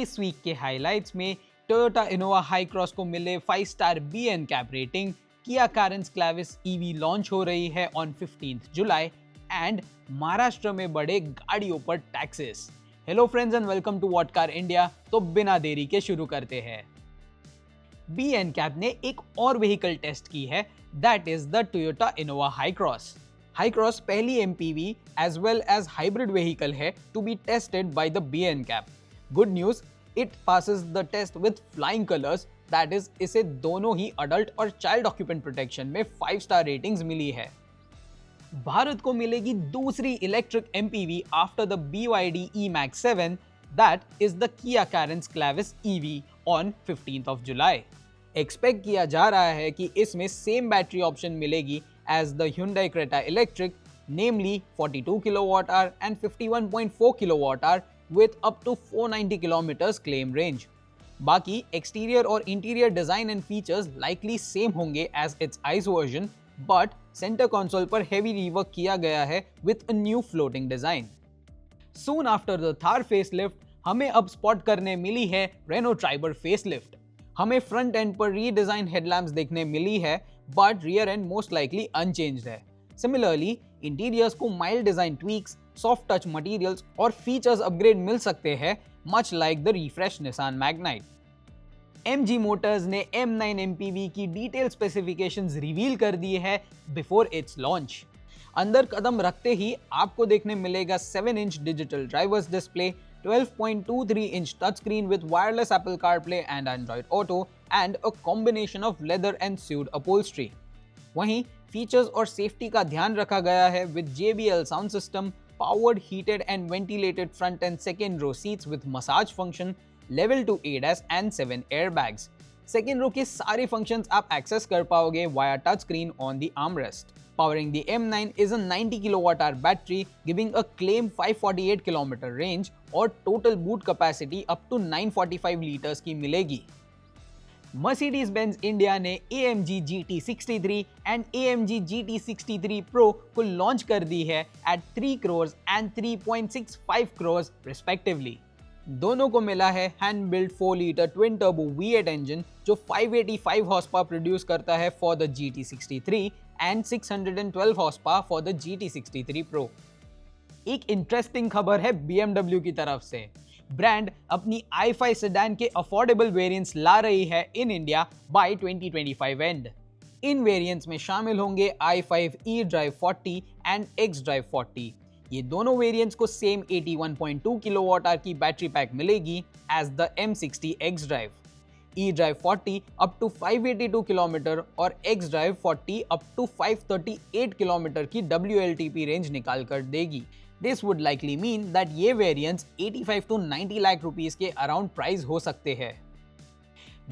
इस वीक के हाइलाइट्स में टोयोटा इनोवा हाई क्रॉस को मिले 5 star BN cap rating, Kia Carens Clavis EV launch हो रही है on 15th July and Maharashtra में बढ़े गाड़ियों पर taxes. Hello friends and welcome to what car India. तो बिना देरी के शुरू करते हैं। BN कैप ने एक और व्हीकल टेस्ट की है, that is the Toyota Innova Hycross. Hycross पहली MPV as well as hybrid vehicle है to be tested by the BN cap. Good news, it passes the test with flying colours, that is इसे दोनों ही adult और child occupant protection में 5 star ratings मिली है। भारत को मिलेगी दूसरी electric MPV after the BYD E-MAX 7, that is the Kia Carens Clavis EV on 15th of July। Expect किया जा रहा है कि इसमें सेम बैटरी ऑप्शन मिलेगी as the Hyundai Creta electric, namely 42 kWh and 51.4 kWh with up to 490 kilometers claim range। बाकी exterior और interior design and features likely same होंगे as its ICE version, but centre console पर heavy rework किया गया है with a new floating design. Soon after the Thar facelift हमें अब spot करने मिली है रेनो ट्राइबर फेसलिफ्ट। हमें फ्रंट एंड पर रीडिजाइन हेडलैम्प्स देखने मिली है, but rear end most likely unchanged है। सिमिलरली इंटीरियर्स को mild design tweaks, soft touch materials और फीचर्स अपग्रेड मिल सकते हैं, much like the refresh Nissan Magnite. MG Motors ने M9 MPV की डिटेल स्पेसिफिकेशंस रिवील कर दिए हैं बिफोर इट्स लॉन्च। अंदर कदम रखते ही आपको देखने मिलेगा 7 inch digital drivers display, 12.23 inch touch screen with wireless Apple CarPlay and Android Auto and a combination of leather and sued upholstery. वहीं फीचर्स और सेफ्टी का ध्यान रखा गया है with JBL sound system, powered, heated and ventilated front and second row seats with massage function, level 2 ADAS and 7 airbags। Second row के सारे functions आप access कर पाओगे via touch screen on the armrest। Powering the M9 is a 90 kWh battery giving a claim 548 km range और total boot capacity up to 945 liters की मिलेगी। Mercedes-Benz India ने AMG GT63 and AMG GT63 Pro को launch कर दी है at 3 crores and 3.65 crores respectively. दोनों को मिला है hand build 4 litre twin turbo V8 engine जो 585 हॉर्स पावर प्रोड्यूस करता है for the GT63 and 612 horse power for the GT63 Pro। एक इंटरेस्टिंग खबर है BMW की तरफ से। ब्रांड अपनी i5 सेडान के अफोर्डेबल वेरिएंट्स ला रही है in India by 2025 and. In variants में शामिल होंगे i5 eDrive 40 एंड xDrive 40। ये दोनों वेरिएंट्स को सेम 81.2 kWh की बैटरी पैक मिलेगी as the M60 xDrive। eDrive 40 up to 582 km और xDrive 40 अप टू 538 km की WLTP रेंज निकाल कर देगी। This would likely mean that ये वेरिएंट्स 85 to 90 लाख रुपीस के अराउंड प्राइस हो सकते हैं।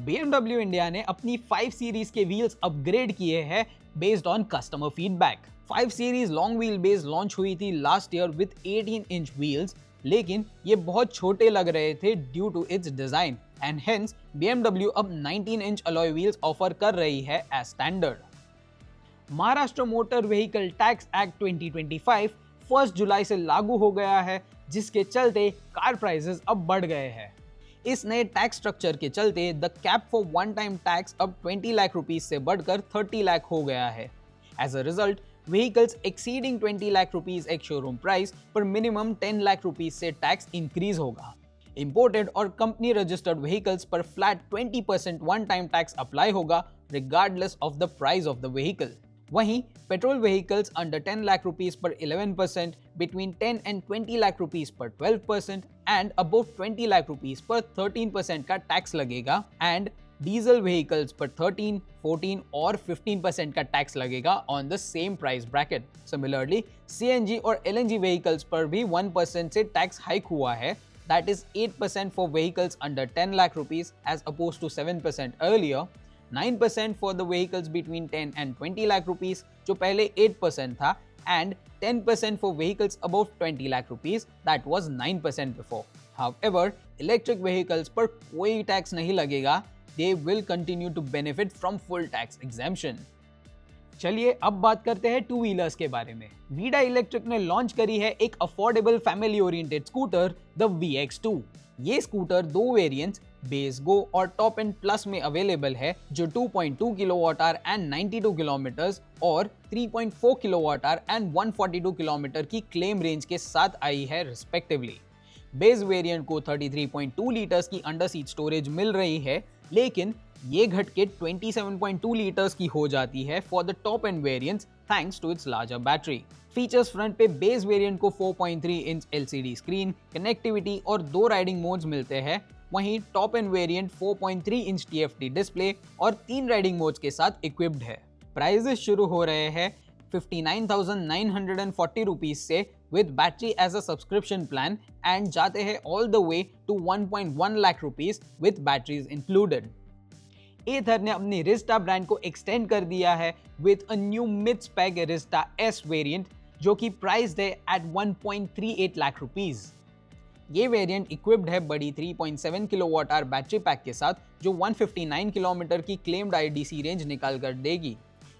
BMW इंडिया ने अपनी 5 सीरीज के व्हील्स अपग्रेड किए हैं based on customer feedback. 5 series long wheel base launch हुई थी last year with 18 inch wheels, लेकिन ये बहुत छोटे लग रहे थे due to its design and hence BMW अब 19 इंच अलॉय व्हील्स ऑफर कर रही है as standard. Maharashtra motor vehicle tax act 2025 1 जुलाई से लागू हो गया है, जिसके चलते कार प्राइसेस अब बढ़ गए हैं। इस नए टैक्स स्ट्रक्चर के चलते the cap for one time tax अब 20 लाख रुपीस से बढ़कर 30 लाख हो गया है। As a result vehicles exceeding 20 lakh rupees ex showroom price पर मिनिमम 10 लाख रुपीस से टैक्स इंक्रीज होगा। इंपोर्टेड और कंपनी रजिस्टर्ड व्हीकल्स पर flat 20% one time tax apply होगा regardless of the price of the vehicle. वहीं petrol vehicles under 10 lakh rupees पर 11%, between 10 and 20 lakh rupees पर 12% and above 20 lakh rupees पर 13% का टैक्स लगेगा एंड डीजल व्हीकल्स पर 13, 14 और 15% का टैक्स लगेगा on the same price bracket. Similarly CNG और LNG व्हीकल्स पर भी 1% से टैक्स हाइक हुआ है, that is 8% for vehicles under 10 lakh rupees as opposed to 7% earlier, 9% for the vehicles between 10 and 20 lakh rupees जो पहले 8% था and 10% for vehicles above 20 lakh rupees that was 9% before. However, electric vehicles पर कोई tax नहीं लगेगा, they will continue to benefit from full tax exemption. चलिए अब बात करते हैं टू व्हीलर्स के बारे में। वीडा इलेक्ट्रिक ने लॉन्च करी है एक affordable family oriented scooter the VX2। ये स्कूटर दो वेरिएंट्स बेस गो और टॉप एंड प्लस में अवेलेबल है, जो 2.2 किलोवाट आवर एंड 92 किलोमीटर और 3.4 किलोवाट आवर एंड 142 किलोमीटर की क्लेम रेंज के साथ आई है रिस्पेक्टिवली। बेस वेरिएंट को 33.2 लीटर्स की अंडर सीट स्टोरेज मिल रही है, लेकिन ये घट के 27.2 लीटर्स की हो जाती है for the top end variants thanks to its larger battery. Features front पे बेस वेरिएंट को 4.3 इंच LCD स्क्रीन, कनेक्टिविटी और 2 राइडिंग मोड्स मिलते हैं। वहीं top end variant 4.3 inch TFT display और 3 राइडिंग मोड्स के साथ इक्विप्ड है। प्राइजेस शुरू हो रहे हैं 59,940 रुपीज से with battery as a subscription plan and जाते हैं all the way to 1.1 lakh rupees with batteries included. Ather ने अपनी रिस्टा ब्रांड को एक्सटेंड कर दिया है with a new mid spec Rizta S variant, जो कि प्राइस्ड है एट 1.38 लाख रुपीज। ये वेरिएंट इक्विप्ड है बड़ी 3.7 किलोवाट आवर बैटरी पैक के साथ, जो 159 किलोमीटर की क्लेम्ड IDC रेंज निकाल कर देगी।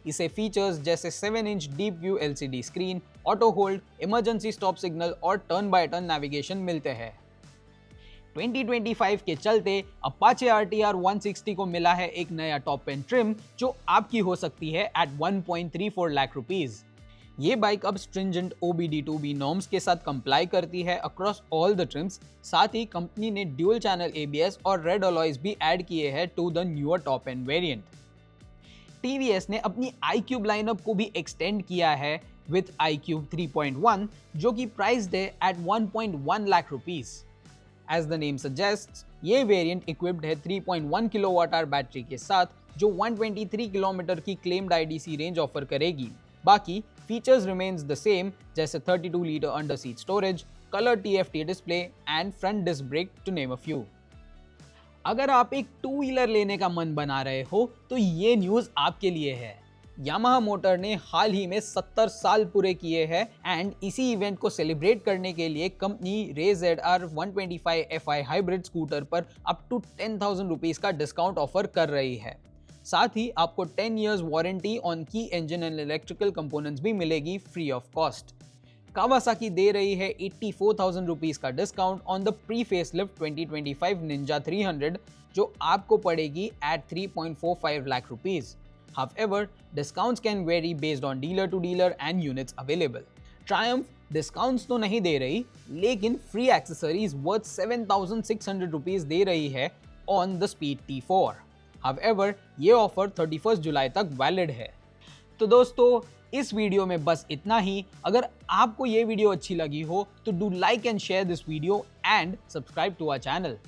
इसे फीचर्स जैसे 7 inch deep view LCD screen, auto hold, emergency stop signal और टर्न बाय टर्न नेविगेशन मिलते हैं। 2025 के चलते अपाचे RTR 160 को मिला है एक नया टॉप एंड ट्रिम, जो आपकी हो सकती है एट 1.34 लाख रुपीज। ये बाइक अब स्ट्रिंजेंट OBD2B नॉर्म्स के साथ कंप्लाई करती है अक्रॉस ऑल द ट्रिम्स। साथ ही कंपनी ने ड्यूल चैनल ABS और रेड अलॉयज भी ऐड किए हैं to the newer top end variant. TVS ने अपनी iQube लाइनअप को भी एक्सटेंड किया है विद iQube 3.1, जो कि प्राइस्ड है at 1.1 lakh rupees. As the name suggests, ये वेरिएंट इक्विप्ड है 3.1 किलोवाट आवर बैटरी के साथ, जो 123 किलोमीटर की क्लेम्ड IDC रेंज ऑफर करेगी। बाकी फीचर्स रिमेन्स द सेम, जैसे 32 litre under seat storage, colour TFT display and front disc brake to name a few. अगर आप एक टू व्हीलर लेने का मन बना रहे हो तो ये न्यूज आपके लिए है। यामाहा मोटर ने हाल ही में 70 साल पूरे किए हैं एंड इसी इवेंट को सेलिब्रेट करने के लिए कंपनी रे ZR 125 FI हाइब्रिड स्कूटर पर अप टू 10,000 रुपीज का डिस्काउंट ऑफर कर रही है। साथ ही आपको 10 years warranty on key engine and electrical components भी मिलेगी फ्री ऑफ कॉस्ट। कावासाकी दे रही है 84,000 रुपीज का discount on the pre facelift 2025 Ninja 300, जो आपको पड़ेगी at 3.45 lakh rupees. However, discounts can vary based on dealer to dealer and units available. Triumph discounts तो नहीं दे रही, लेकिन फ्री एक्सेसरीज वर्थ 7,600 रुपीज दे रही है on the speed T4। However, ये ऑफर 31 जुलाई तक वैलिड है। तो दोस्तों, इस वीडियो में बस इतना ही। अगर आपको ये वीडियो अच्छी लगी हो तो do like and share this video and subscribe to our channel.